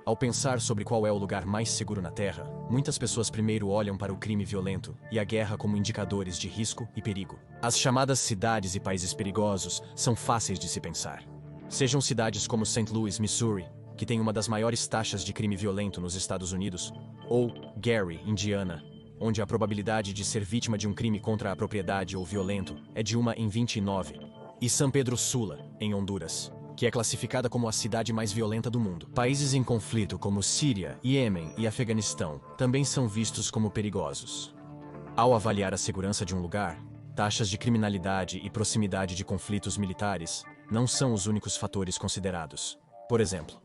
Ao pensar sobre qual é o lugar mais seguro na Terra, muitas pessoas primeiro olham para o crime violento e a guerra como indicadores de risco e perigo. As chamadas cidades e países perigosos são fáceis de se pensar. Sejam cidades como St. Louis, Missouri, que tem uma das maiores taxas de crime violento nos Estados Unidos, ou Gary, Indiana, onde a probabilidade de ser vítima de um crime contra a propriedade ou violento é de 1 em 29, e San Pedro Sula, em Honduras, que é classificada como a cidade mais violenta do mundo. Países em conflito como Síria, Iêmen e Afeganistão também são vistos como perigosos. Ao avaliar a segurança de um lugar, taxas de criminalidade e proximidade de conflitos militares não são os únicos fatores considerados. Por exemplo,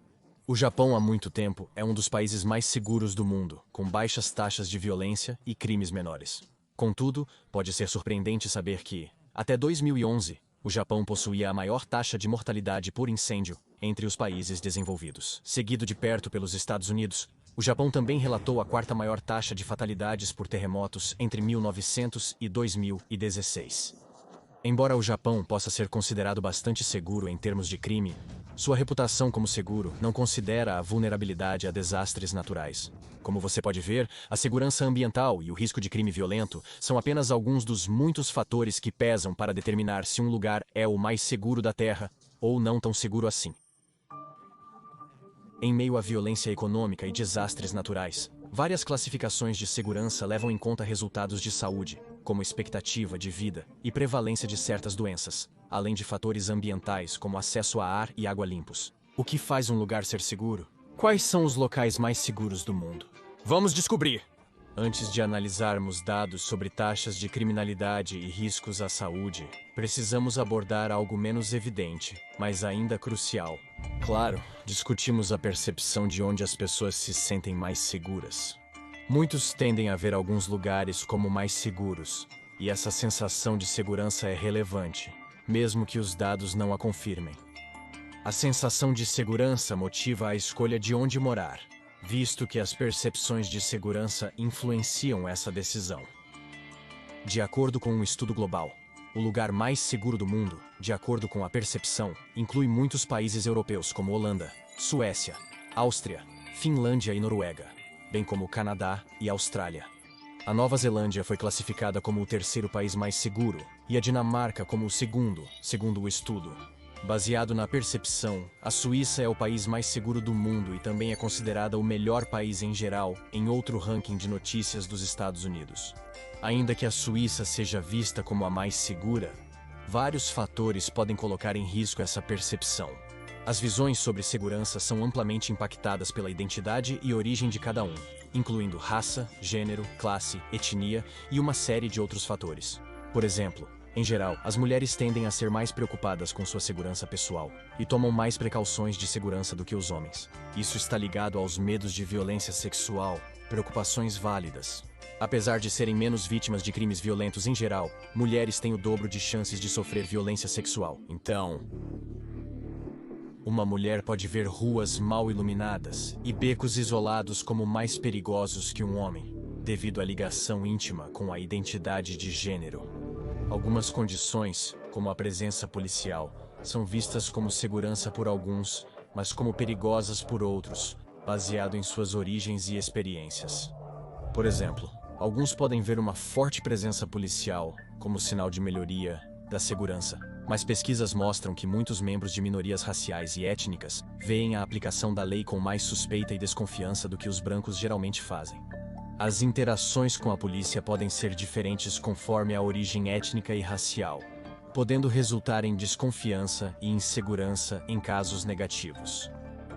o Japão há muito tempo é um dos países mais seguros do mundo, com baixas taxas de violência e crimes menores. Contudo, pode ser surpreendente saber que, até 2011, o Japão possuía a maior taxa de mortalidade por incêndio entre os países desenvolvidos. Seguido de perto pelos Estados Unidos, o Japão também relatou a quarta maior taxa de fatalidades por terremotos entre 1900 e 2016. Embora o Japão possa ser considerado bastante seguro em termos de crime, sua reputação como seguro não considera a vulnerabilidade a desastres naturais. Como você pode ver, a segurança ambiental e o risco de crime violento são apenas alguns dos muitos fatores que pesam para determinar se um lugar é o mais seguro da Terra ou não tão seguro assim. Em meio à violência econômica e desastres naturais, várias classificações de segurança levam em conta resultados de saúde, como expectativa de vida e prevalência de certas doenças, além de fatores ambientais como acesso a ar e água limpos. O que faz um lugar ser seguro? Quais são os locais mais seguros do mundo? Vamos descobrir! Antes de analisarmos dados sobre taxas de criminalidade e riscos à saúde, precisamos abordar algo menos evidente, mas ainda crucial. Claro, discutimos a percepção de onde as pessoas se sentem mais seguras. Muitos tendem a ver alguns lugares como mais seguros, e essa sensação de segurança é relevante, mesmo que os dados não a confirmem. A sensação de segurança motiva a escolha de onde morar, visto que as percepções de segurança influenciam essa decisão. De acordo com um estudo global, o lugar mais seguro do mundo, de acordo com a percepção, inclui muitos países europeus como Holanda, Suécia, Áustria, Finlândia e Noruega, bem como Canadá e Austrália. A Nova Zelândia foi classificada como o terceiro país mais seguro e a Dinamarca como o segundo, segundo o estudo. Baseado na percepção, a Suíça é o país mais seguro do mundo e também é considerada o melhor país em geral em outro ranking de notícias dos Estados Unidos. Ainda que a Suíça seja vista como a mais segura, vários fatores podem colocar em risco essa percepção. As visões sobre segurança são amplamente impactadas pela identidade e origem de cada um, incluindo raça, gênero, classe, etnia e uma série de outros fatores. Por exemplo, em geral, as mulheres tendem a ser mais preocupadas com sua segurança pessoal e tomam mais precauções de segurança do que os homens. Isso está ligado aos medos de violência sexual, preocupações válidas. Apesar de serem menos vítimas de crimes violentos em geral, mulheres têm o dobro de chances de sofrer violência sexual. Então, uma mulher pode ver ruas mal iluminadas e becos isolados como mais perigosos que um homem, devido à ligação íntima com a identidade de gênero. Algumas condições, como a presença policial, são vistas como segurança por alguns, mas como perigosas por outros, baseado em suas origens e experiências. Por exemplo, alguns podem ver uma forte presença policial como sinal de melhoria da segurança, mas pesquisas mostram que muitos membros de minorias raciais e étnicas veem a aplicação da lei com mais suspeita e desconfiança do que os brancos geralmente fazem. As interações com a polícia podem ser diferentes conforme a origem étnica e racial, podendo resultar em desconfiança e insegurança em casos negativos.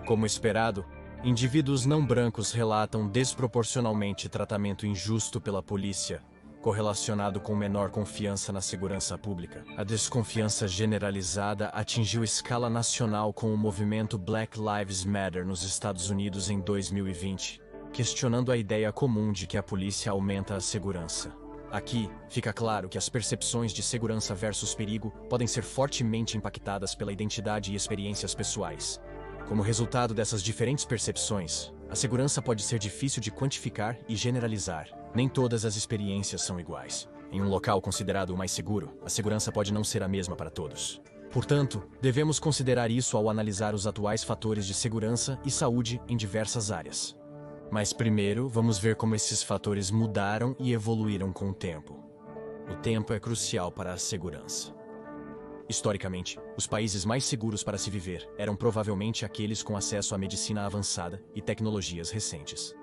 Como esperado, indivíduos não brancos relatam desproporcionalmente tratamento injusto pela polícia, correlacionado com menor confiança na segurança pública. A desconfiança generalizada atingiu escala nacional com o movimento Black Lives Matter nos Estados Unidos em 2020. Questionando a ideia comum de que a polícia aumenta a segurança. Aqui, fica claro que as percepções de segurança versus perigo podem ser fortemente impactadas pela identidade e experiências pessoais. Como resultado dessas diferentes percepções, a segurança pode ser difícil de quantificar e generalizar. Nem todas as experiências são iguais. Em um local considerado o mais seguro, a segurança pode não ser a mesma para todos. Portanto, devemos considerar isso ao analisar os atuais fatores de segurança e saúde em diversas áreas. Mas primeiro, vamos ver como esses fatores mudaram e evoluíram com o tempo. O tempo é crucial para a segurança. Historicamente, os países mais seguros para se viver eram provavelmente aqueles com acesso à medicina avançada e tecnologias recentes.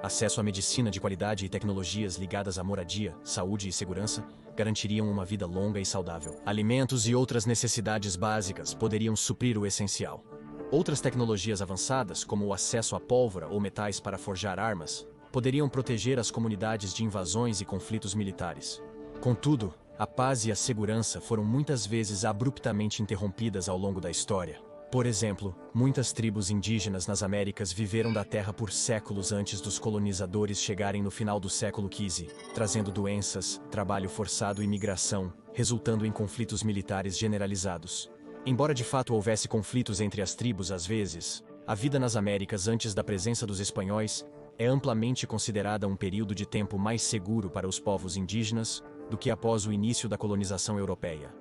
Acesso à medicina de qualidade e tecnologias ligadas à moradia, saúde e segurança garantiriam uma vida longa e saudável. Alimentos e outras necessidades básicas poderiam suprir o essencial. Outras tecnologias avançadas, como o acesso a pólvora ou metais para forjar armas, poderiam proteger as comunidades de invasões e conflitos militares. Contudo, a paz e a segurança foram muitas vezes abruptamente interrompidas ao longo da história. Por exemplo, muitas tribos indígenas nas Américas viveram da terra por séculos antes dos colonizadores chegarem no final do século XV, trazendo doenças, trabalho forçado e migração, resultando em conflitos militares generalizados. Embora de fato houvesse conflitos entre as tribos às vezes, a vida nas Américas antes da presença dos espanhóis é amplamente considerada um período de tempo mais seguro para os povos indígenas do que após o início da colonização europeia.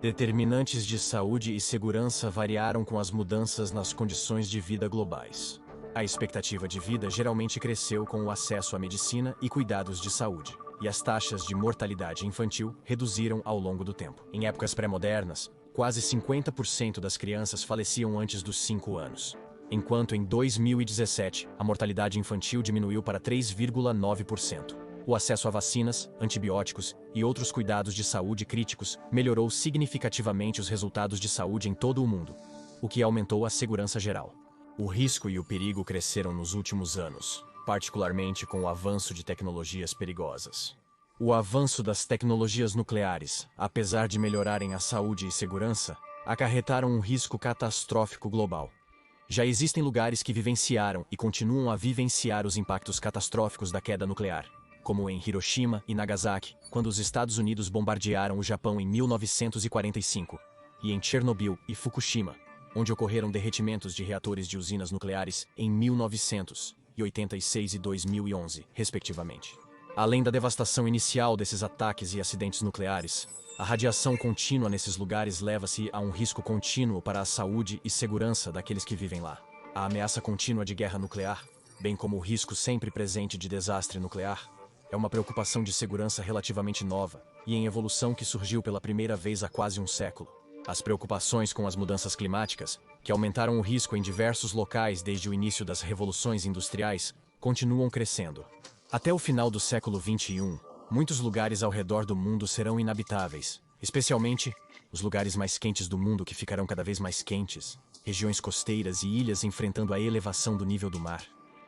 Determinantes de saúde e segurança variaram com as mudanças nas condições de vida globais. A expectativa de vida geralmente cresceu com o acesso à medicina e cuidados de saúde, e as taxas de mortalidade infantil reduziram ao longo do tempo. Em épocas pré-modernas, quase 50% das crianças faleciam antes dos 5 anos, enquanto em 2017 a mortalidade infantil diminuiu para 3,9%. O acesso a vacinas, antibióticos e outros cuidados de saúde críticos melhorou significativamente os resultados de saúde em todo o mundo, o que aumentou a segurança geral. O risco e o perigo cresceram nos últimos anos, particularmente com o avanço de tecnologias perigosas. O avanço das tecnologias nucleares, apesar de melhorarem a saúde e segurança, acarretaram um risco catastrófico global. Já existem lugares que vivenciaram e continuam a vivenciar os impactos catastróficos da queda nuclear, como em Hiroshima e Nagasaki, quando os Estados Unidos bombardearam o Japão em 1945, e em Chernobyl e Fukushima, onde ocorreram derretimentos de reatores de usinas nucleares em 1986 e 2011, respectivamente. Além da devastação inicial desses ataques e acidentes nucleares, a radiação contínua nesses lugares leva-se a um risco contínuo para a saúde e segurança daqueles que vivem lá. A ameaça contínua de guerra nuclear, bem como o risco sempre presente de desastre nuclear, é uma preocupação de segurança relativamente nova e em evolução que surgiu pela primeira vez há quase um século. As preocupações com as mudanças climáticas, que aumentaram o risco em diversos locais desde o início das revoluções industriais, continuam crescendo. Até o final do século XXI, muitos lugares ao redor do mundo serão inabitáveis, especialmente os lugares mais quentes do mundo que ficarão cada vez mais quentes, regiões costeiras e ilhas enfrentando a elevação do nível do mar,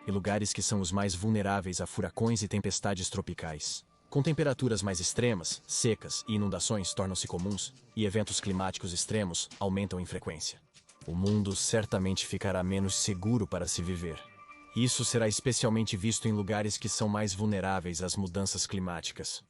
e lugares que são os mais vulneráveis a furacões e tempestades tropicais. Com temperaturas mais extremas, secas e inundações tornam-se comuns, e eventos climáticos extremos aumentam em frequência. O mundo certamente ficará menos seguro para se viver. Isso será especialmente visto em lugares que são mais vulneráveis às mudanças climáticas.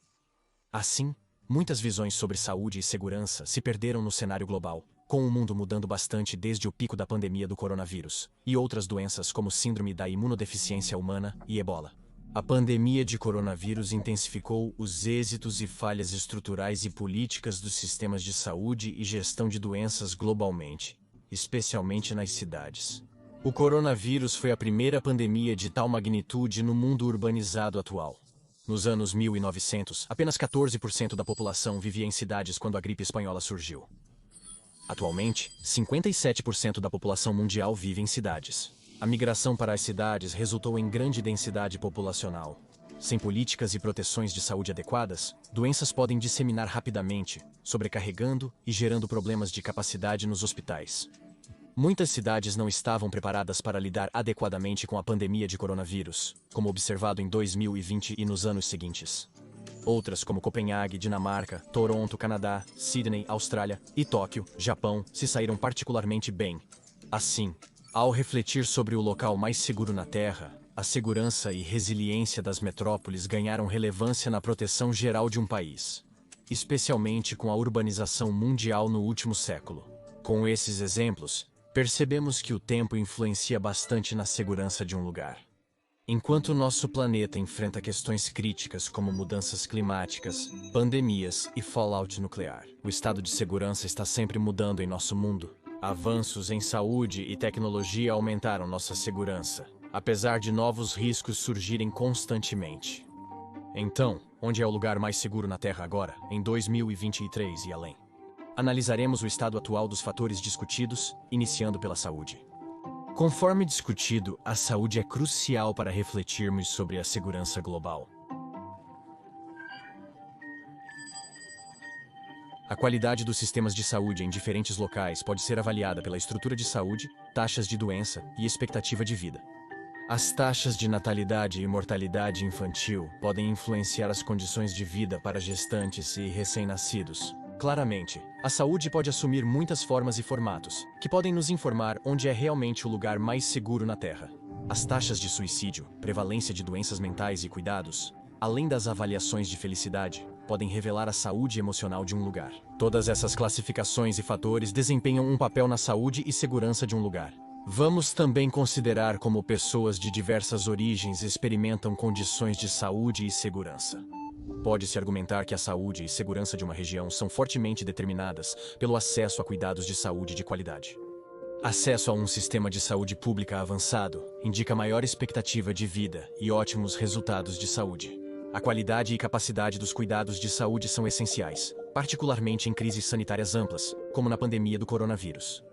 Assim, muitas visões sobre saúde e segurança se perderam no cenário global, com o mundo mudando bastante desde o pico da pandemia do coronavírus, e outras doenças como síndrome da imunodeficiência humana e ebola. A pandemia de coronavírus intensificou os êxitos e falhas estruturais e políticas dos sistemas de saúde e gestão de doenças globalmente, especialmente nas cidades. O coronavírus foi a primeira pandemia de tal magnitude no mundo urbanizado atual. Nos anos 1900, apenas 14% da população vivia em cidades quando a gripe espanhola surgiu. Atualmente, 57% da população mundial vive em cidades. A migração para as cidades resultou em grande densidade populacional. Sem políticas e proteções de saúde adequadas, doenças podem disseminar rapidamente, sobrecarregando e gerando problemas de capacidade nos hospitais. Muitas cidades não estavam preparadas para lidar adequadamente com a pandemia de coronavírus, como observado em 2020 e nos anos seguintes. Outras, como Copenhague, Dinamarca, Toronto, Canadá, Sydney, Austrália e Tóquio, Japão, se saíram particularmente bem. Assim, ao refletir sobre o local mais seguro na Terra, a segurança e resiliência das metrópoles ganharam relevância na proteção geral de um país, especialmente com a urbanização mundial no último século. Com esses exemplos, percebemos que o tempo influencia bastante na segurança de um lugar. Enquanto nosso planeta enfrenta questões críticas como mudanças climáticas, pandemias e fallout nuclear, o estado de segurança está sempre mudando em nosso mundo. Avanços em saúde e tecnologia aumentaram nossa segurança, apesar de novos riscos surgirem constantemente. Então, onde é o lugar mais seguro na Terra agora, em 2023 e além? Analisaremos o estado atual dos fatores discutidos, iniciando pela saúde. Conforme discutido, a saúde é crucial para refletirmos sobre a segurança global. A qualidade dos sistemas de saúde em diferentes locais pode ser avaliada pela estrutura de saúde, taxas de doença e expectativa de vida. As taxas de natalidade e mortalidade infantil podem influenciar as condições de vida para gestantes e recém-nascidos. Claramente, a saúde pode assumir muitas formas e formatos, que podem nos informar onde é realmente o lugar mais seguro na Terra. As taxas de suicídio, prevalência de doenças mentais e cuidados, além das avaliações de felicidade, podem revelar a saúde emocional de um lugar. Todas essas classificações e fatores desempenham um papel na saúde e segurança de um lugar. Vamos também considerar como pessoas de diversas origens experimentam condições de saúde e segurança. Pode-se argumentar que a saúde e segurança de uma região são fortemente determinadas pelo acesso a cuidados de saúde de qualidade. Acesso a um sistema de saúde pública avançado indica maior expectativa de vida e ótimos resultados de saúde. A qualidade e capacidade dos cuidados de saúde são essenciais, particularmente em crises sanitárias amplas, como na pandemia do coronavírus.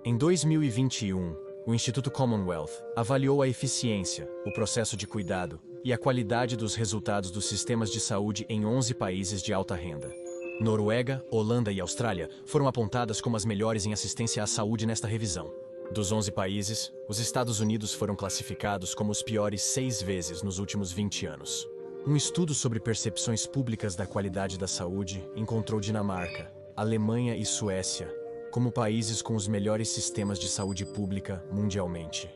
Em 2021, o Instituto Commonwealth avaliou a eficiência, o processo de cuidado e a qualidade dos resultados dos sistemas de saúde em 11 países de alta renda. Noruega, Holanda e Austrália foram apontadas como as melhores em assistência à saúde nesta revisão. Dos 11 países, os Estados Unidos foram classificados como os piores 6 vezes nos últimos 20 anos. Um estudo sobre percepções públicas da qualidade da saúde encontrou Dinamarca, Alemanha e Suécia como países com os melhores sistemas de saúde pública mundialmente.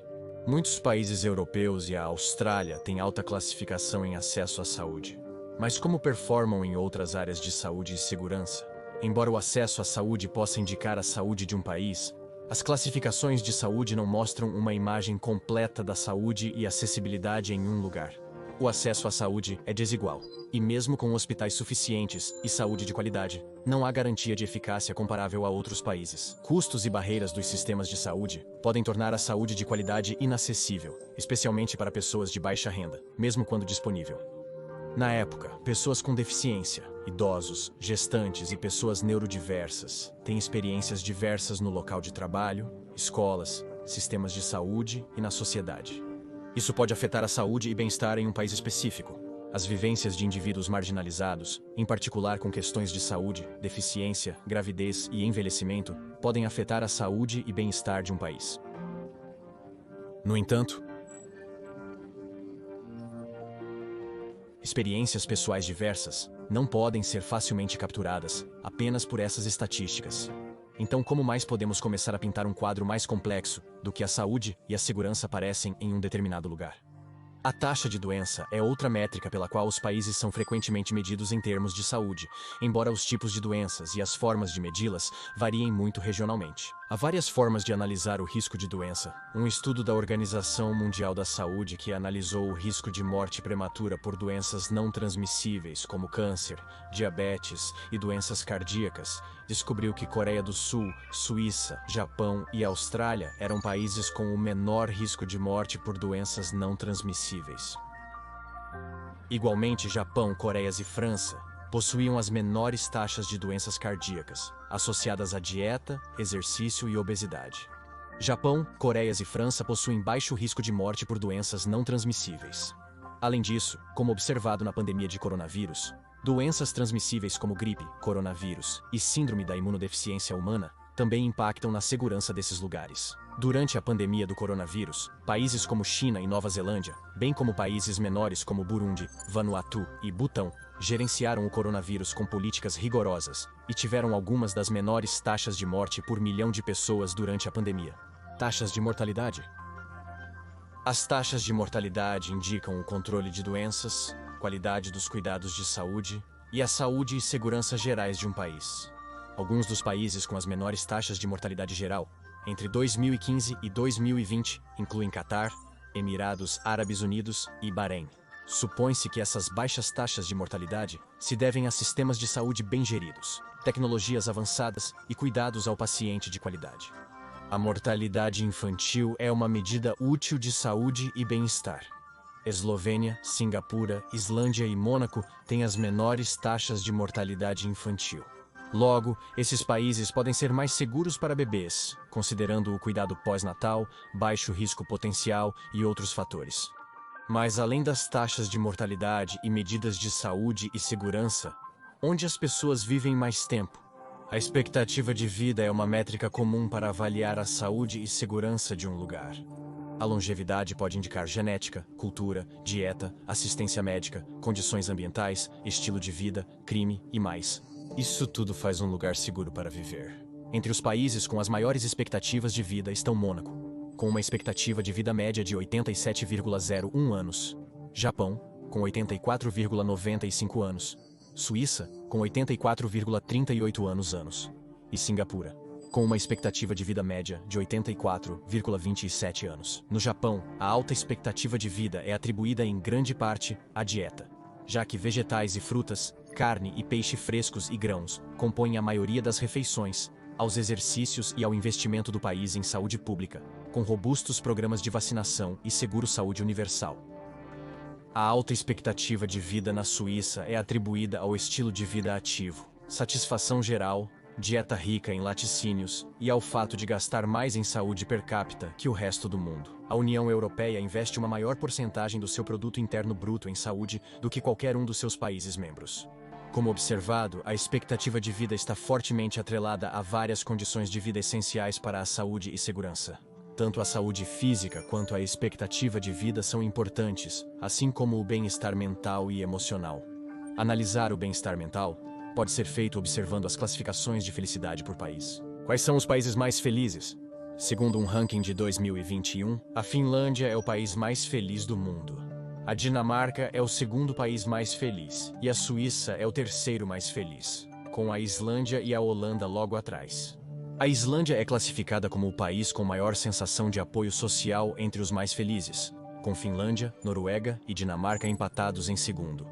Muitos países europeus e a Austrália têm alta classificação em acesso à saúde. Mas como performam em outras áreas de saúde e segurança? Embora o acesso à saúde possa indicar a saúde de um país, as classificações de saúde não mostram uma imagem completa da saúde e acessibilidade em um lugar. O acesso à saúde é desigual, e mesmo com hospitais suficientes e saúde de qualidade, não há garantia de eficácia comparável a outros países. Custos e barreiras dos sistemas de saúde podem tornar a saúde de qualidade inacessível, especialmente para pessoas de baixa renda, mesmo quando disponível. Na época, pessoas com deficiência, idosos, gestantes e pessoas neurodiversas têm experiências diversas no local de trabalho, escolas, sistemas de saúde e na sociedade. Isso pode afetar a saúde e bem-estar em um país específico. As vivências de indivíduos marginalizados, em particular com questões de saúde, deficiência, gravidez e envelhecimento, podem afetar a saúde e bem-estar de um país. No entanto, experiências pessoais diversas não podem ser facilmente capturadas apenas por essas estatísticas. Então, como mais podemos começar a pintar um quadro mais complexo do que a saúde e a segurança aparecem em um determinado lugar? A taxa de doença é outra métrica pela qual os países são frequentemente medidos em termos de saúde, embora os tipos de doenças e as formas de medi-las variem muito regionalmente. Há várias formas de analisar o risco de doença. Um estudo da Organização Mundial da Saúde que analisou o risco de morte prematura por doenças não transmissíveis, como câncer, diabetes e doenças cardíacas, descobriu que Coreia do Sul, Suíça, Japão e Austrália eram países com o menor risco de morte por doenças não transmissíveis. Igualmente, Japão, Coreia e França possuíam as menores taxas de doenças cardíacas, associadas à dieta, exercício e obesidade. Japão, Coreia e França possuem baixo risco de morte por doenças não transmissíveis. Além disso, como observado na pandemia de coronavírus, doenças transmissíveis como gripe, coronavírus e síndrome da imunodeficiência humana também impactam na segurança desses lugares. Durante a pandemia do coronavírus, países como China e Nova Zelândia, bem como países menores como Burundi, Vanuatu e Butão, gerenciaram o coronavírus com políticas rigorosas e tiveram algumas das menores taxas de morte por milhão de pessoas durante a pandemia. Taxas de mortalidade. As taxas de mortalidade indicam o controle de doenças, qualidade dos cuidados de saúde e a saúde e segurança gerais de um país. Alguns dos países com as menores taxas de mortalidade geral, entre 2015 e 2020, incluem Catar, Emirados Árabes Unidos e Bahrein. Supõe-se que essas baixas taxas de mortalidade se devem a sistemas de saúde bem geridos, tecnologias avançadas e cuidados ao paciente de qualidade. A mortalidade infantil é uma medida útil de saúde e bem-estar. Eslovênia, Singapura, Islândia e Mônaco têm as menores taxas de mortalidade infantil. Logo, esses países podem ser mais seguros para bebês, considerando o cuidado pós-natal, baixo risco potencial e outros fatores. Mas além das taxas de mortalidade e medidas de saúde e segurança, onde as pessoas vivem mais tempo? A expectativa de vida é uma métrica comum para avaliar a saúde e segurança de um lugar. A longevidade pode indicar genética, cultura, dieta, assistência médica, condições ambientais, estilo de vida, crime e mais. Isso tudo faz um lugar seguro para viver. Entre os países com as maiores expectativas de vida estão Mônaco, com uma expectativa de vida média de 87,01 anos, Japão, com 84,95 anos, Suíça, com 84,38 anos, e Singapura, com uma expectativa de vida média de 84,27 anos. No Japão, a alta expectativa de vida é atribuída em grande parte à dieta, já que vegetais e frutas, carne e peixe frescos e grãos compõem a maioria das refeições, aos exercícios e ao investimento do país em saúde pública, com robustos programas de vacinação e seguro-saúde universal. A alta expectativa de vida na Suíça é atribuída ao estilo de vida ativo, satisfação geral, dieta rica em laticínios e ao fato de gastar mais em saúde per capita que o resto do mundo. A União Europeia investe uma maior porcentagem do seu produto interno bruto em saúde do que qualquer um dos seus países membros. Como observado, a expectativa de vida está fortemente atrelada a várias condições de vida essenciais para a saúde e segurança. Tanto a saúde física quanto a expectativa de vida são importantes, assim como o bem-estar mental e emocional. Analisar o bem-estar mental pode ser feito observando as classificações de felicidade por país. Quais são os países mais felizes? Segundo um ranking de 2021, a Finlândia é o país mais feliz do mundo. A Dinamarca é o segundo país mais feliz, e a Suíça é o terceiro mais feliz, com a Islândia e a Holanda logo atrás. A Islândia é classificada como o país com maior sensação de apoio social entre os mais felizes, com Finlândia, Noruega e Dinamarca empatados em segundo.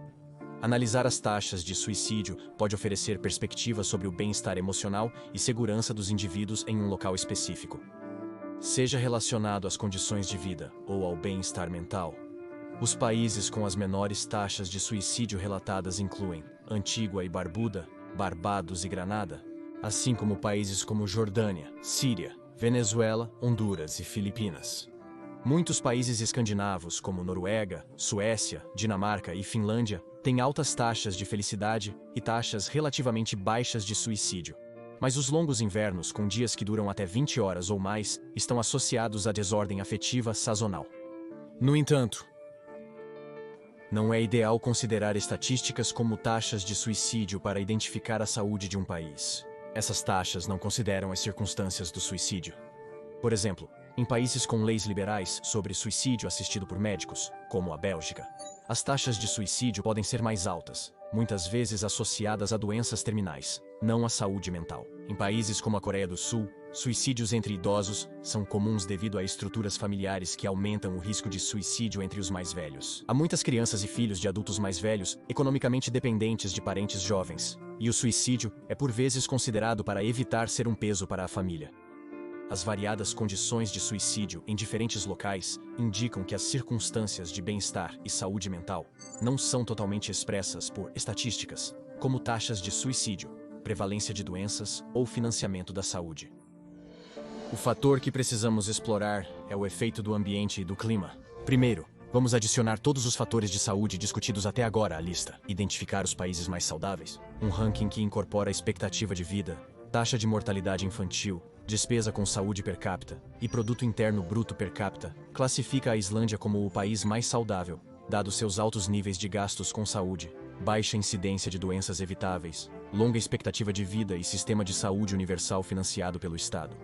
Analisar as taxas de suicídio pode oferecer perspectivas sobre o bem-estar emocional e segurança dos indivíduos em um local específico. Seja relacionado às condições de vida ou ao bem-estar mental, os países com as menores taxas de suicídio relatadas incluem Antígua e Barbuda, Barbados e Granada, assim como países como Jordânia, Síria, Venezuela, Honduras e Filipinas. Muitos países escandinavos, como Noruega, Suécia, Dinamarca e Finlândia, têm altas taxas de felicidade e taxas relativamente baixas de suicídio. Mas os longos invernos, com dias que duram até 20 horas ou mais, estão associados à desordem afetiva sazonal. No entanto, não é ideal considerar estatísticas como taxas de suicídio para identificar a saúde de um país. Essas taxas não consideram as circunstâncias do suicídio. Por exemplo, em países com leis liberais sobre suicídio assistido por médicos, como a Bélgica, as taxas de suicídio podem ser mais altas, muitas vezes associadas a doenças terminais, não à saúde mental. Em países como a Coreia do Sul, suicídios entre idosos são comuns devido a estruturas familiares que aumentam o risco de suicídio entre os mais velhos. Há muitas crianças e filhos de adultos mais velhos, economicamente dependentes de parentes jovens, e o suicídio é por vezes considerado para evitar ser um peso para a família. As variadas condições de suicídio em diferentes locais indicam que as circunstâncias de bem-estar e saúde mental não são totalmente expressas por estatísticas, como taxas de suicídio, prevalência de doenças ou financiamento da saúde. O fator que precisamos explorar é o efeito do ambiente e do clima. Primeiro, vamos adicionar todos os fatores de saúde discutidos até agora à lista. Identificar os países mais saudáveis. Um ranking que incorpora a expectativa de vida, taxa de mortalidade infantil, despesa com saúde per capita e produto interno bruto per capita, classifica a Islândia como o país mais saudável, dado seus altos níveis de gastos com saúde, baixa incidência de doenças evitáveis, longa expectativa de vida e sistema de saúde universal financiado pelo Estado.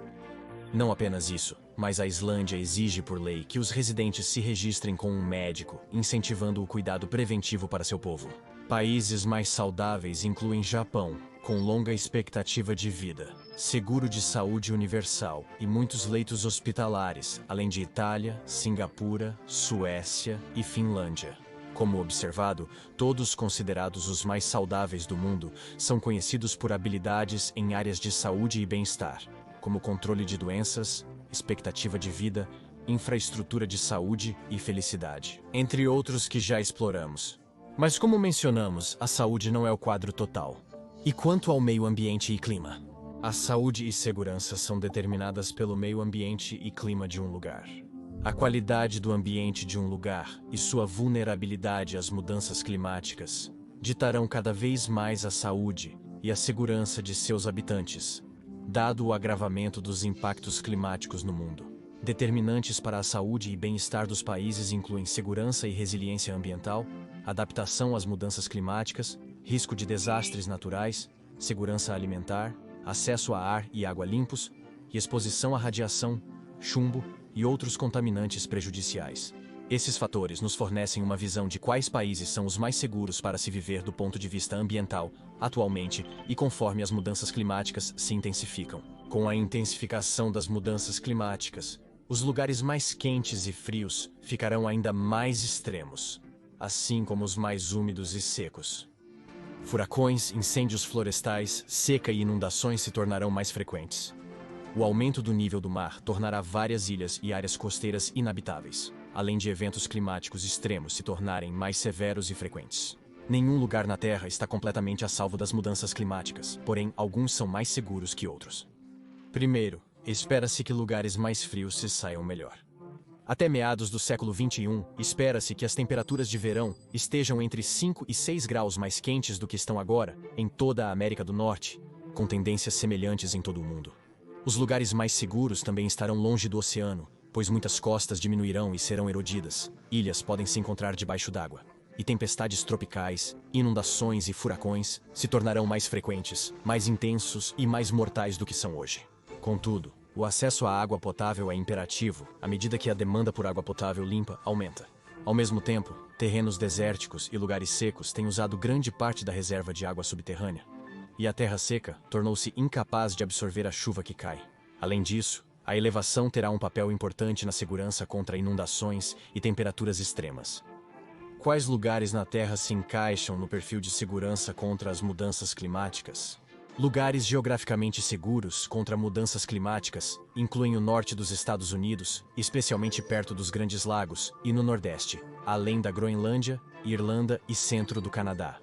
Não apenas isso, mas a Islândia exige por lei que os residentes se registrem com um médico, incentivando o cuidado preventivo para seu povo. Países mais saudáveis incluem Japão, com longa expectativa de vida, seguro de saúde universal e muitos leitos hospitalares, além de Itália, Singapura, Suécia e Finlândia. Como observado, todos considerados os mais saudáveis do mundo são conhecidos por habilidades em áreas de saúde e bem-estar, como controle de doenças, expectativa de vida, infraestrutura de saúde e felicidade, entre outros que já exploramos. Mas como mencionamos, a saúde não é o quadro total. E quanto ao meio ambiente e clima? A saúde e segurança são determinadas pelo meio ambiente e clima de um lugar. A qualidade do ambiente de um lugar e sua vulnerabilidade às mudanças climáticas ditarão cada vez mais a saúde e a segurança de seus habitantes, dado o agravamento dos impactos climáticos no mundo. Determinantes para a saúde e bem-estar dos países incluem segurança e resiliência ambiental, adaptação às mudanças climáticas, risco de desastres naturais, segurança alimentar, acesso a ar e água limpos e exposição à radiação, chumbo e outros contaminantes prejudiciais. Esses fatores nos fornecem uma visão de quais países são os mais seguros para se viver do ponto de vista ambiental, atualmente e conforme as mudanças climáticas se intensificam. Com a intensificação das mudanças climáticas, os lugares mais quentes e frios ficarão ainda mais extremos, assim como os mais úmidos e secos. Furacões, incêndios florestais, seca e inundações se tornarão mais frequentes. O aumento do nível do mar tornará várias ilhas e áreas costeiras inabitáveis, além de eventos climáticos extremos se tornarem mais severos e frequentes. Nenhum lugar na Terra está completamente a salvo das mudanças climáticas, porém alguns são mais seguros que outros. Primeiro, espera-se que lugares mais frios se saiam melhor. Até meados do século XXI, espera-se que as temperaturas de verão estejam entre 5 e 6 graus mais quentes do que estão agora em toda a América do Norte, com tendências semelhantes em todo o mundo. Os lugares mais seguros também estarão longe do oceano, pois muitas costas diminuirão e serão erodidas, ilhas podem se encontrar debaixo d'água, e tempestades tropicais, inundações e furacões se tornarão mais frequentes, mais intensos e mais mortais do que são hoje. Contudo, o acesso à água potável é imperativo à medida que a demanda por água potável limpa aumenta. Ao mesmo tempo, terrenos desérticos e lugares secos têm usado grande parte da reserva de água subterrânea, e a terra seca tornou-se incapaz de absorver a chuva que cai. Além disso, a elevação terá um papel importante na segurança contra inundações e temperaturas extremas. Quais lugares na Terra se encaixam no perfil de segurança contra as mudanças climáticas? Lugares geograficamente seguros contra mudanças climáticas incluem o norte dos Estados Unidos, especialmente perto dos Grandes Lagos, e no Nordeste, além da Groenlândia, Irlanda e centro do Canadá.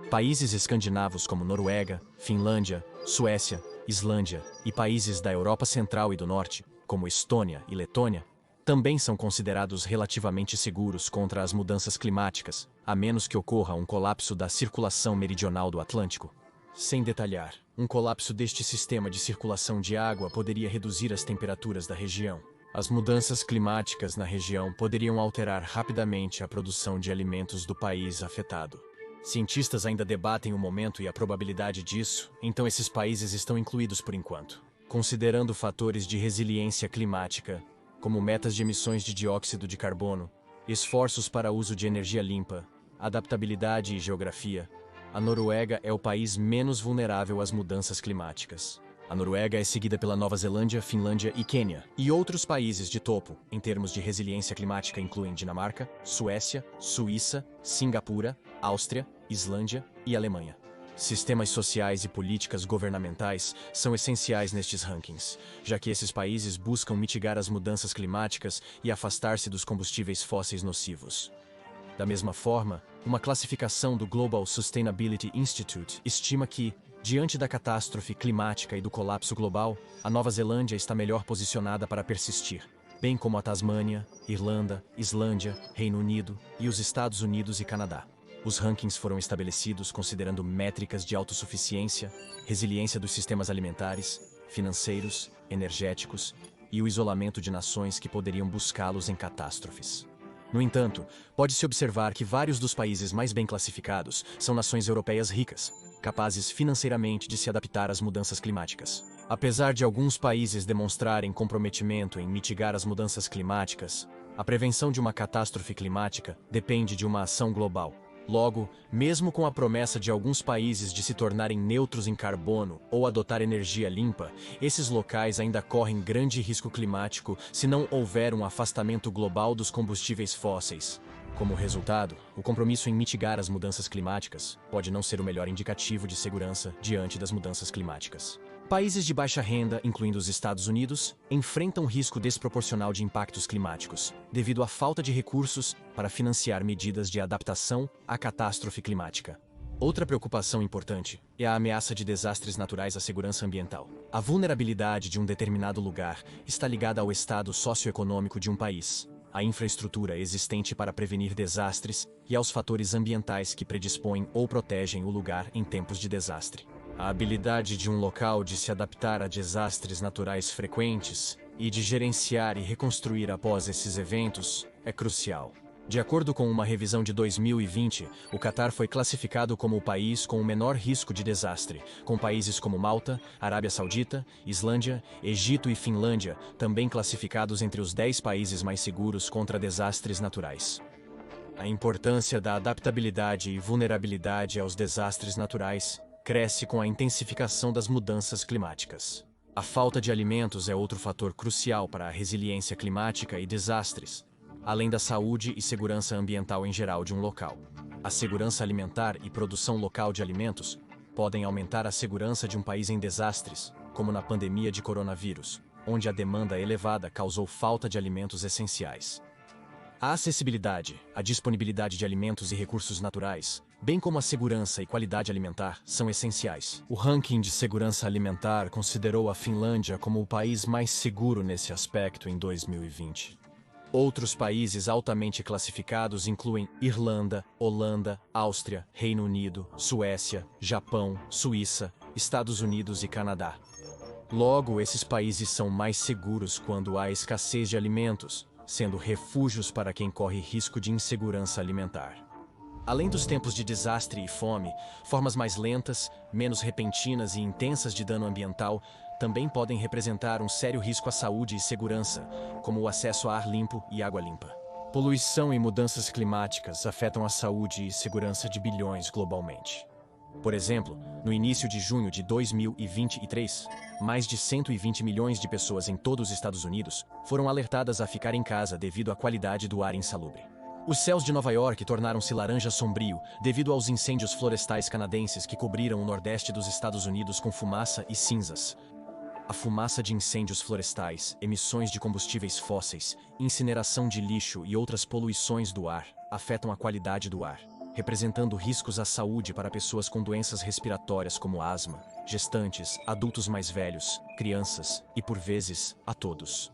Países escandinavos como Noruega, Finlândia, Suécia, Islândia e países da Europa Central e do Norte, como Estônia e Letônia, também são considerados relativamente seguros contra as mudanças climáticas, a menos que ocorra um colapso da circulação meridional do Atlântico. Sem detalhar, um colapso deste sistema de circulação de água poderia reduzir as temperaturas da região. As mudanças climáticas na região poderiam alterar rapidamente a produção de alimentos do país afetado. Cientistas ainda debatem o momento e a probabilidade disso, então esses países estão incluídos por enquanto. Considerando fatores de resiliência climática, como metas de emissões de dióxido de carbono, esforços para uso de energia limpa, adaptabilidade e geografia, a Noruega é o país menos vulnerável às mudanças climáticas. A Noruega é seguida pela Nova Zelândia, Finlândia e Quênia. E outros países de topo, em termos de resiliência climática, incluem Dinamarca, Suécia, Suíça, Singapura, Áustria, Islândia e Alemanha. Sistemas sociais e políticas governamentais são essenciais nestes rankings, já que esses países buscam mitigar as mudanças climáticas e afastar-se dos combustíveis fósseis nocivos. Da mesma forma, uma classificação do Global Sustainability Institute estima que, diante da catástrofe climática e do colapso global, a Nova Zelândia está melhor posicionada para persistir, bem como a Tasmânia, Irlanda, Islândia, Reino Unido e os Estados Unidos e Canadá. Os rankings foram estabelecidos considerando métricas de autossuficiência, resiliência dos sistemas alimentares, financeiros, energéticos e o isolamento de nações que poderiam buscá-los em catástrofes. No entanto, pode-se observar que vários dos países mais bem classificados são nações europeias ricas, capazes financeiramente de se adaptar às mudanças climáticas. Apesar de alguns países demonstrarem comprometimento em mitigar as mudanças climáticas, a prevenção de uma catástrofe climática depende de uma ação global. Logo, mesmo com a promessa de alguns países de se tornarem neutros em carbono ou adotar energia limpa, esses locais ainda correm grande risco climático se não houver um afastamento global dos combustíveis fósseis. Como resultado, o compromisso em mitigar as mudanças climáticas pode não ser o melhor indicativo de segurança diante das mudanças climáticas. Países de baixa renda, incluindo os Estados Unidos, enfrentam risco desproporcional de impactos climáticos, devido à falta de recursos para financiar medidas de adaptação à catástrofe climática. Outra preocupação importante é a ameaça de desastres naturais à segurança ambiental. A vulnerabilidade de um determinado lugar está ligada ao estado socioeconômico de um país, à infraestrutura existente para prevenir desastres e aos fatores ambientais que predispõem ou protegem o lugar em tempos de desastre. A habilidade de um local de se adaptar a desastres naturais frequentes e de gerenciar e reconstruir após esses eventos é crucial. De acordo com uma revisão de 2020, o Catar foi classificado como o país com o menor risco de desastre, com países como Malta, Arábia Saudita, Islândia, Egito e Finlândia também classificados entre os 10 países mais seguros contra desastres naturais. A importância da adaptabilidade e vulnerabilidade aos desastres naturais cresce com a intensificação das mudanças climáticas. A falta de alimentos é outro fator crucial para a resiliência climática e desastres, além da saúde e segurança ambiental em geral de um local. A segurança alimentar e produção local de alimentos podem aumentar a segurança de um país em desastres, como na pandemia de coronavírus, onde a demanda elevada causou falta de alimentos essenciais. A acessibilidade, a disponibilidade de alimentos e recursos naturais, bem como a segurança e qualidade alimentar, são essenciais. O ranking de segurança alimentar considerou a Finlândia como o país mais seguro nesse aspecto em 2020. Outros países altamente classificados incluem Irlanda, Holanda, Áustria, Reino Unido, Suécia, Japão, Suíça, Estados Unidos e Canadá. Logo, esses países são mais seguros quando há escassez de alimentos, sendo refúgios para quem corre risco de insegurança alimentar. Além dos tempos de desastre e fome, formas mais lentas, menos repentinas e intensas de dano ambiental também podem representar um sério risco à saúde e segurança, como o acesso a ar limpo e água limpa. Poluição e mudanças climáticas afetam a saúde e segurança de bilhões globalmente. Por exemplo, no início de junho de 2023, mais de 120 milhões de pessoas em todos os Estados Unidos foram alertadas a ficar em casa devido à qualidade do ar insalubre. Os céus de Nova York tornaram-se laranja sombrio devido aos incêndios florestais canadenses que cobriram o nordeste dos Estados Unidos com fumaça e cinzas. A fumaça de incêndios florestais, emissões de combustíveis fósseis, incineração de lixo e outras poluições do ar afetam a qualidade do ar, representando riscos à saúde para pessoas com doenças respiratórias como asma, gestantes, adultos mais velhos, crianças e, por vezes, a todos.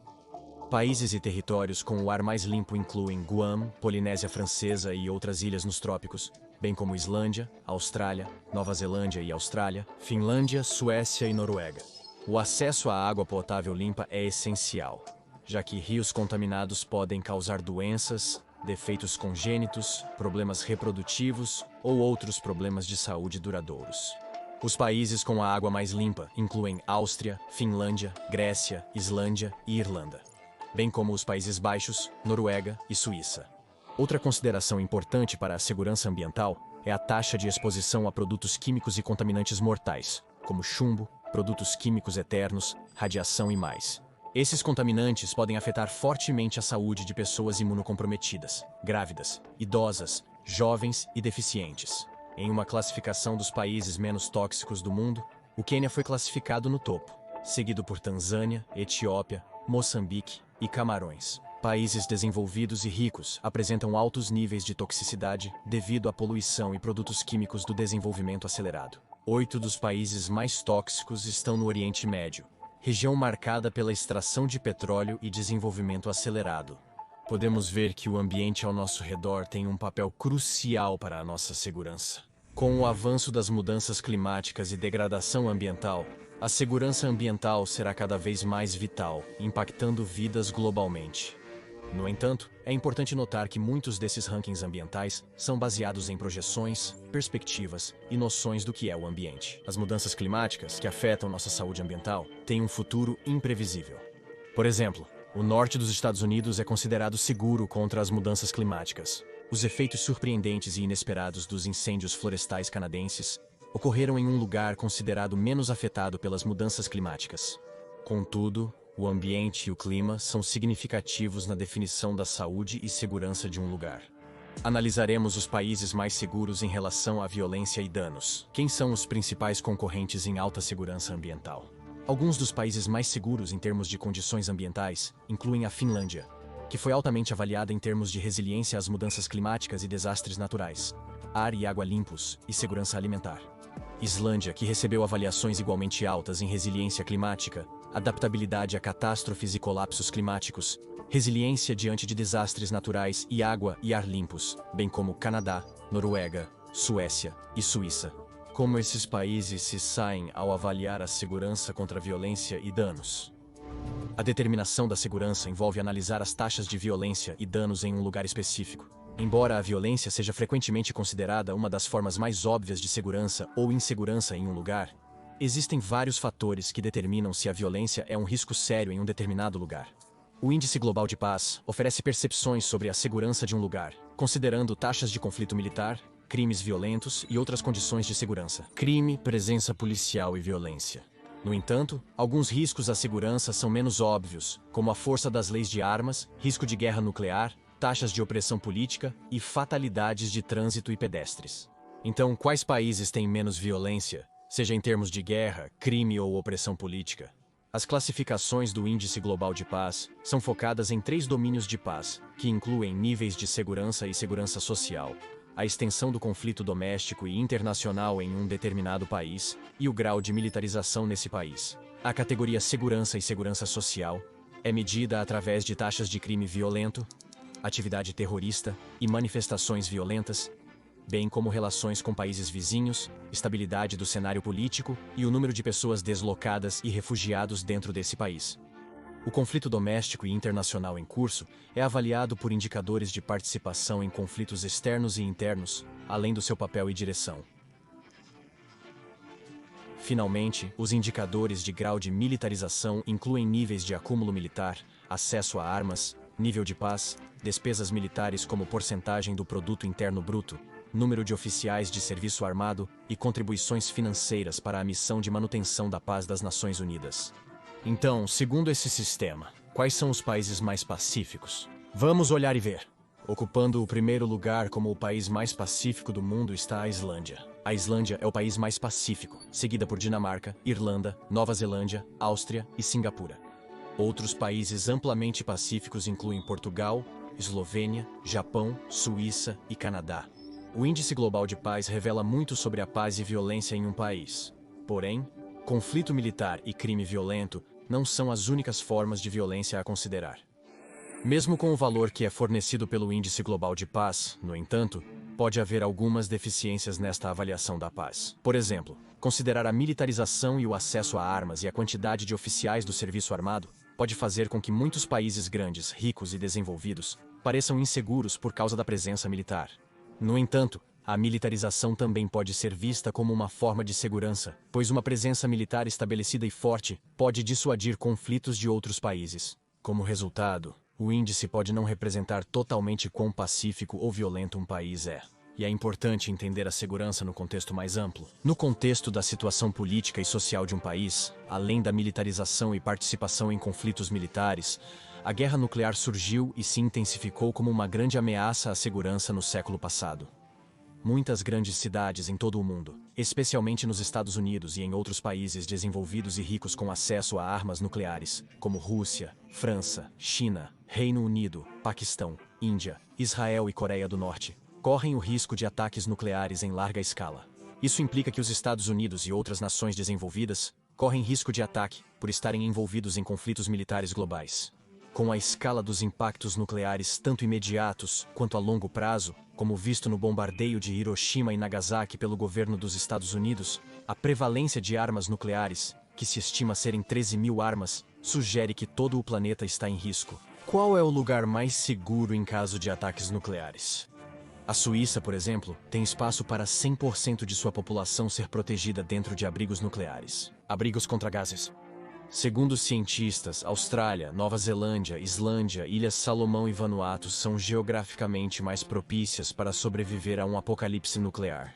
Países e territórios com o ar mais limpo incluem Guam, Polinésia Francesa e outras ilhas nos trópicos, bem como Islândia, Austrália, Nova Zelândia e Austrália, Finlândia, Suécia e Noruega. O acesso à água potável limpa é essencial, já que rios contaminados podem causar doenças, defeitos congênitos, problemas reprodutivos ou outros problemas de saúde duradouros. Os países com a água mais limpa incluem Áustria, Finlândia, Grécia, Islândia e Irlanda, bem como os Países Baixos, Noruega e Suíça. Outra consideração importante para a segurança ambiental é a taxa de exposição a produtos químicos e contaminantes mortais, como chumbo, produtos químicos eternos, radiação e mais. Esses contaminantes podem afetar fortemente a saúde de pessoas imunocomprometidas, grávidas, idosas, jovens e deficientes. Em uma classificação dos países menos tóxicos do mundo, o Quênia foi classificado no topo, seguido por Tanzânia, Etiópia, Moçambique e Camarões. Países desenvolvidos e ricos apresentam altos níveis de toxicidade devido à poluição e produtos químicos do desenvolvimento acelerado. 8 dos países mais tóxicos estão no Oriente Médio, região marcada pela extração de petróleo e desenvolvimento acelerado. Podemos ver que o ambiente ao nosso redor tem um papel crucial para a nossa segurança. Com o avanço das mudanças climáticas e degradação ambiental, a segurança ambiental será cada vez mais vital, impactando vidas globalmente. No entanto, é importante notar que muitos desses rankings ambientais são baseados em projeções, perspectivas e noções do que é o ambiente. As mudanças climáticas que afetam nossa saúde ambiental têm um futuro imprevisível. Por exemplo, o norte dos Estados Unidos é considerado seguro contra as mudanças climáticas. Os efeitos surpreendentes e inesperados dos incêndios florestais canadenses ocorreram em um lugar considerado menos afetado pelas mudanças climáticas. Contudo, o ambiente e o clima são significativos na definição da saúde e segurança de um lugar. Analisaremos os países mais seguros em relação à violência e danos. Quem são os principais concorrentes em alta segurança ambiental? Alguns dos países mais seguros em termos de condições ambientais incluem a Finlândia, que foi altamente avaliada em termos de resiliência às mudanças climáticas e desastres naturais, ar e água limpos e segurança alimentar. Islândia, que recebeu avaliações igualmente altas em resiliência climática, adaptabilidade a catástrofes e colapsos climáticos, resiliência diante de desastres naturais e água e ar limpos, bem como Canadá, Noruega, Suécia e Suíça. Como esses países se saem ao avaliar a segurança contra a violência e danos? A determinação da segurança envolve analisar as taxas de violência e danos em um lugar específico. Embora a violência seja frequentemente considerada uma das formas mais óbvias de segurança ou insegurança em um lugar, existem vários fatores que determinam se a violência é um risco sério em um determinado lugar. O Índice Global de Paz oferece percepções sobre a segurança de um lugar, considerando taxas de conflito militar, crimes violentos e outras condições de segurança. Crime, presença policial e violência. No entanto, alguns riscos à segurança são menos óbvios, como a força das leis de armas, risco de guerra nuclear, taxas de opressão política e fatalidades de trânsito e pedestres. Então, quais países têm menos violência, seja em termos de guerra, crime ou opressão política? As classificações do Índice Global de Paz são focadas em 3 domínios de paz, que incluem níveis de segurança e segurança social, a extensão do conflito doméstico e internacional em um determinado país e o grau de militarização nesse país. A categoria Segurança e Segurança Social é medida através de taxas de crime violento, atividade terrorista e manifestações violentas, bem como relações com países vizinhos, estabilidade do cenário político e o número de pessoas deslocadas e refugiados dentro desse país. O conflito doméstico e internacional em curso é avaliado por indicadores de participação em conflitos externos e internos, além do seu papel e direção. Finalmente, os indicadores de grau de militarização incluem níveis de acúmulo militar, acesso a armas, nível de paz, despesas militares como porcentagem do produto interno bruto, número de oficiais de serviço armado e contribuições financeiras para a missão de manutenção da paz das Nações Unidas. Então, segundo esse sistema, quais são os países mais pacíficos? Vamos olhar e ver. Ocupando o primeiro lugar como o país mais pacífico do mundo está a Islândia. A Islândia é o país mais pacífico, seguida por Dinamarca, Irlanda, Nova Zelândia, Áustria e Singapura. Outros países amplamente pacíficos incluem Portugal, Eslovênia, Japão, Suíça e Canadá. O Índice Global de Paz revela muito sobre a paz e violência em um país. Porém, conflito militar e crime violento não são as únicas formas de violência a considerar. Mesmo com o valor que é fornecido pelo Índice Global de Paz, no entanto, pode haver algumas deficiências nesta avaliação da paz. Por exemplo, considerar a militarização e o acesso a armas e a quantidade de oficiais do serviço armado pode fazer com que muitos países grandes, ricos e desenvolvidos pareçam inseguros por causa da presença militar. No entanto, a militarização também pode ser vista como uma forma de segurança, pois uma presença militar estabelecida e forte pode dissuadir conflitos de outros países. Como resultado, o índice pode não representar totalmente quão pacífico ou violento um país é. E é importante entender a segurança no contexto mais amplo. No contexto da situação política e social de um país, além da militarização e participação em conflitos militares, a guerra nuclear surgiu e se intensificou como uma grande ameaça à segurança no século passado. Muitas grandes cidades em todo o mundo, especialmente nos Estados Unidos e em outros países desenvolvidos e ricos com acesso a armas nucleares, como Rússia, França, China, Reino Unido, Paquistão, Índia, Israel e Coreia do Norte, correm o risco de ataques nucleares em larga escala. Isso implica que os Estados Unidos e outras nações desenvolvidas correm risco de ataque por estarem envolvidos em conflitos militares globais. Com a escala dos impactos nucleares tanto imediatos quanto a longo prazo, como visto no bombardeio de Hiroshima e Nagasaki pelo governo dos Estados Unidos, a prevalência de armas nucleares, que se estima serem 13.000 armas, sugere que todo o planeta está em risco. Qual é o lugar mais seguro em caso de ataques nucleares? A Suíça, por exemplo, tem espaço para 100% de sua população ser protegida dentro de abrigos nucleares. Abrigos contra gases. Segundo os cientistas, Austrália, Nova Zelândia, Islândia, Ilhas Salomão e Vanuatu são geograficamente mais propícias para sobreviver a um apocalipse nuclear.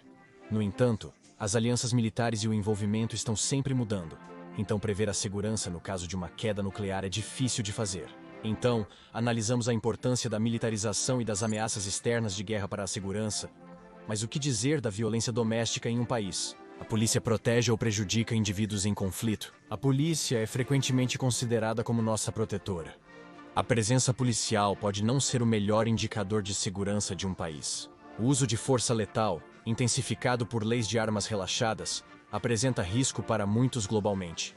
No entanto, as alianças militares e o envolvimento estão sempre mudando, então prever a segurança no caso de uma queda nuclear é difícil de fazer. Então, analisamos a importância da militarização e das ameaças externas de guerra para a segurança. Mas o que dizer da violência doméstica em um país? A polícia protege ou prejudica indivíduos em conflito. A polícia é frequentemente considerada como nossa protetora. A presença policial pode não ser o melhor indicador de segurança de um país. O uso de força letal, intensificado por leis de armas relaxadas, apresenta risco para muitos globalmente.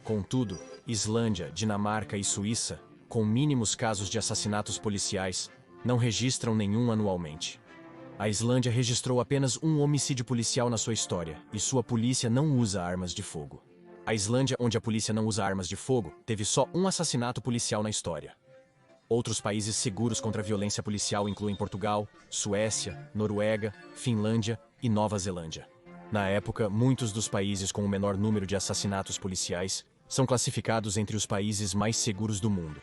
Contudo, Islândia, Dinamarca e Suíça, com mínimos casos de assassinatos policiais, não registram nenhum anualmente. A Islândia registrou apenas um homicídio policial na sua história, e sua polícia não usa armas de fogo. A Islândia, onde a polícia não usa armas de fogo, teve só um assassinato policial na história. Outros países seguros contra a violência policial incluem Portugal, Suécia, Noruega, Finlândia e Nova Zelândia. Na época, muitos dos países com o menor número de assassinatos policiais são classificados entre os países mais seguros do mundo.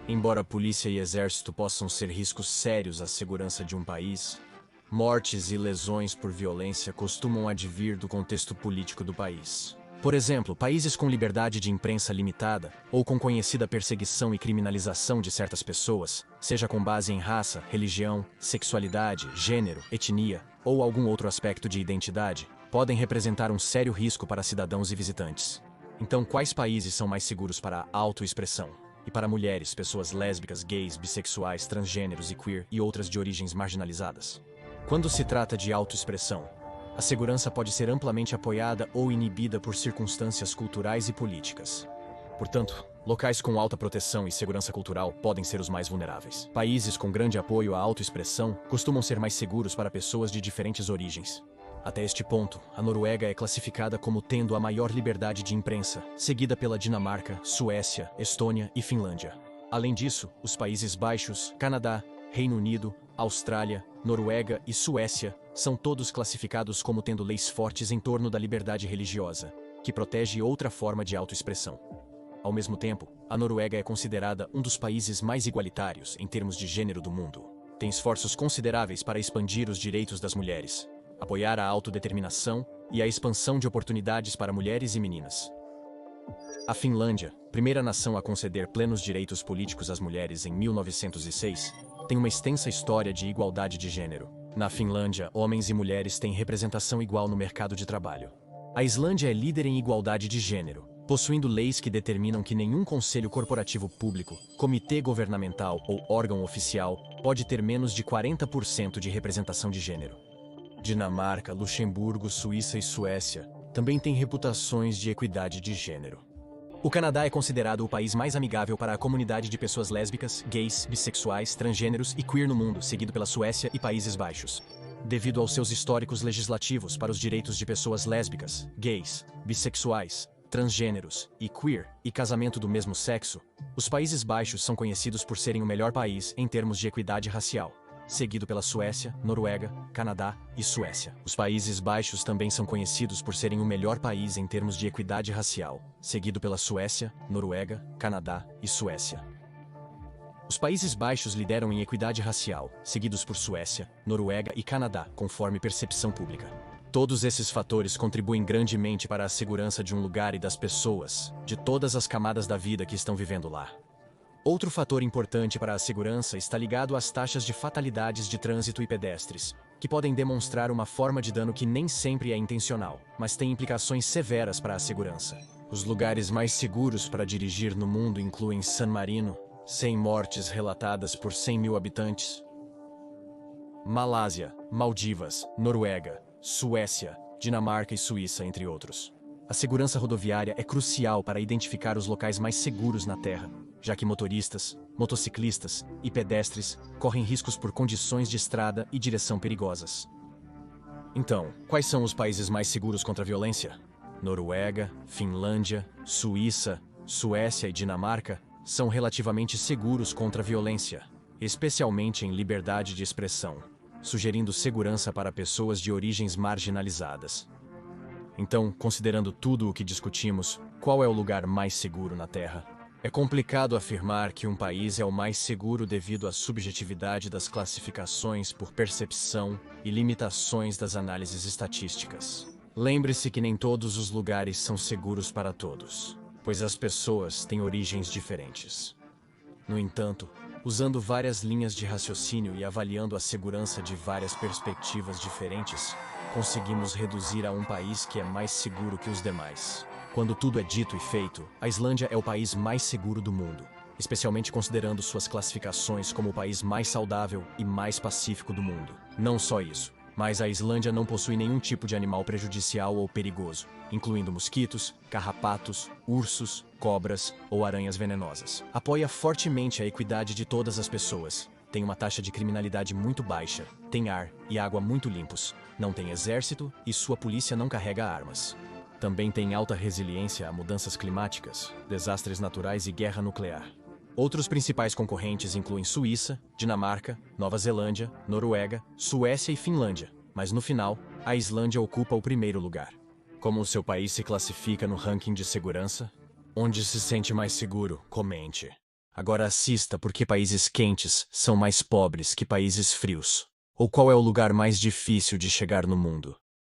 Embora a polícia e exército possam ser riscos sérios à segurança de um país, mortes e lesões por violência costumam advir do contexto político do país. Por exemplo, países com liberdade de imprensa limitada ou com conhecida perseguição e criminalização de certas pessoas, seja com base em raça, religião, sexualidade, gênero, etnia ou algum outro aspecto de identidade, podem representar um sério risco para cidadãos e visitantes. Então, quais países são mais seguros para a autoexpressão? E para mulheres, pessoas lésbicas, gays, bissexuais, transgêneros e queer e outras de origens marginalizadas? Quando se trata de autoexpressão, a segurança pode ser amplamente apoiada ou inibida por circunstâncias culturais e políticas. Portanto, locais com alta proteção e segurança cultural podem ser os mais vulneráveis. Países com grande apoio à autoexpressão costumam ser mais seguros para pessoas de diferentes origens. Até este ponto, a Noruega é classificada como tendo a maior liberdade de imprensa, seguida pela Dinamarca, Suécia, Estônia e Finlândia. Além disso, os Países Baixos, Canadá, Reino Unido, Austrália, Noruega e Suécia são todos classificados como tendo leis fortes em torno da liberdade religiosa, que protege outra forma de autoexpressão. Ao mesmo tempo, a Noruega é considerada um dos países mais igualitários em termos de gênero do mundo. Tem esforços consideráveis para expandir os direitos das mulheres, apoiar a autodeterminação e a expansão de oportunidades para mulheres e meninas. A Finlândia, primeira nação a conceder plenos direitos políticos às mulheres em 1906, tem uma extensa história de igualdade de gênero. Na Finlândia, homens e mulheres têm representação igual no mercado de trabalho. A Islândia é líder em igualdade de gênero, possuindo leis que determinam que nenhum conselho corporativo público, comitê governamental ou órgão oficial pode ter menos de 40% de representação de gênero. Dinamarca, Luxemburgo, Suíça e Suécia também têm reputações de equidade de gênero. O Canadá é considerado o país mais amigável para a comunidade de pessoas lésbicas, gays, bissexuais, transgêneros e queer no mundo, seguido pela Suécia e Países Baixos. Devido aos seus históricos legislativos para os direitos de pessoas lésbicas, gays, bissexuais, transgêneros e queer e casamento do mesmo sexo, os Países Baixos são conhecidos por serem o melhor país em termos de equidade racial, seguido pela Suécia, Noruega, Canadá e Suécia. Os Países Baixos também são conhecidos por serem o melhor país em termos de equidade racial, seguido pela Suécia, Noruega, Canadá e Suécia. Os Países Baixos lideram em equidade racial, seguidos por Suécia, Noruega e Canadá, conforme percepção pública. Todos esses fatores contribuem grandemente para a segurança de um lugar e das pessoas, de todas as camadas da vida que estão vivendo lá. Outro fator importante para a segurança está ligado às taxas de fatalidades de trânsito e pedestres, que podem demonstrar uma forma de dano que nem sempre é intencional, mas tem implicações severas para a segurança. Os lugares mais seguros para dirigir no mundo incluem San Marino, 100 mortes relatadas por 100 mil habitantes, Malásia, Maldivas, Noruega, Suécia, Dinamarca e Suíça, entre outros. A segurança rodoviária é crucial para identificar os locais mais seguros na Terra, já que motoristas, motociclistas e pedestres correm riscos por condições de estrada e direção perigosas. Então, quais são os países mais seguros contra a violência? Noruega, Finlândia, Suíça, Suécia e Dinamarca são relativamente seguros contra a violência, especialmente em liberdade de expressão, sugerindo segurança para pessoas de origens marginalizadas. Então, considerando tudo o que discutimos, qual é o lugar mais seguro na Terra? É complicado afirmar que um país é o mais seguro devido à subjetividade das classificações por percepção e limitações das análises estatísticas. Lembre-se que nem todos os lugares são seguros para todos, pois as pessoas têm origens diferentes. No entanto, usando várias linhas de raciocínio e avaliando a segurança de várias perspectivas diferentes, conseguimos reduzir a um país que é mais seguro que os demais. Quando tudo é dito e feito, a Islândia é o país mais seguro do mundo, especialmente considerando suas classificações como o país mais saudável e mais pacífico do mundo. Não só isso, mas a Islândia não possui nenhum tipo de animal prejudicial ou perigoso, incluindo mosquitos, carrapatos, ursos, cobras ou aranhas venenosas. Apoia fortemente a equidade de todas as pessoas. Tem uma taxa de criminalidade muito baixa, tem ar e água muito limpos, não tem exército e sua polícia não carrega armas. Também tem alta resiliência a mudanças climáticas, desastres naturais e guerra nuclear. Outros principais concorrentes incluem Suíça, Dinamarca, Nova Zelândia, Noruega, Suécia e Finlândia, mas no final, a Islândia ocupa o primeiro lugar. Como o seu país se classifica no ranking de segurança? Onde se sente mais seguro? Comente. Agora assista por que países quentes são mais pobres que países frios. Ou qual é o lugar mais difícil de chegar no mundo?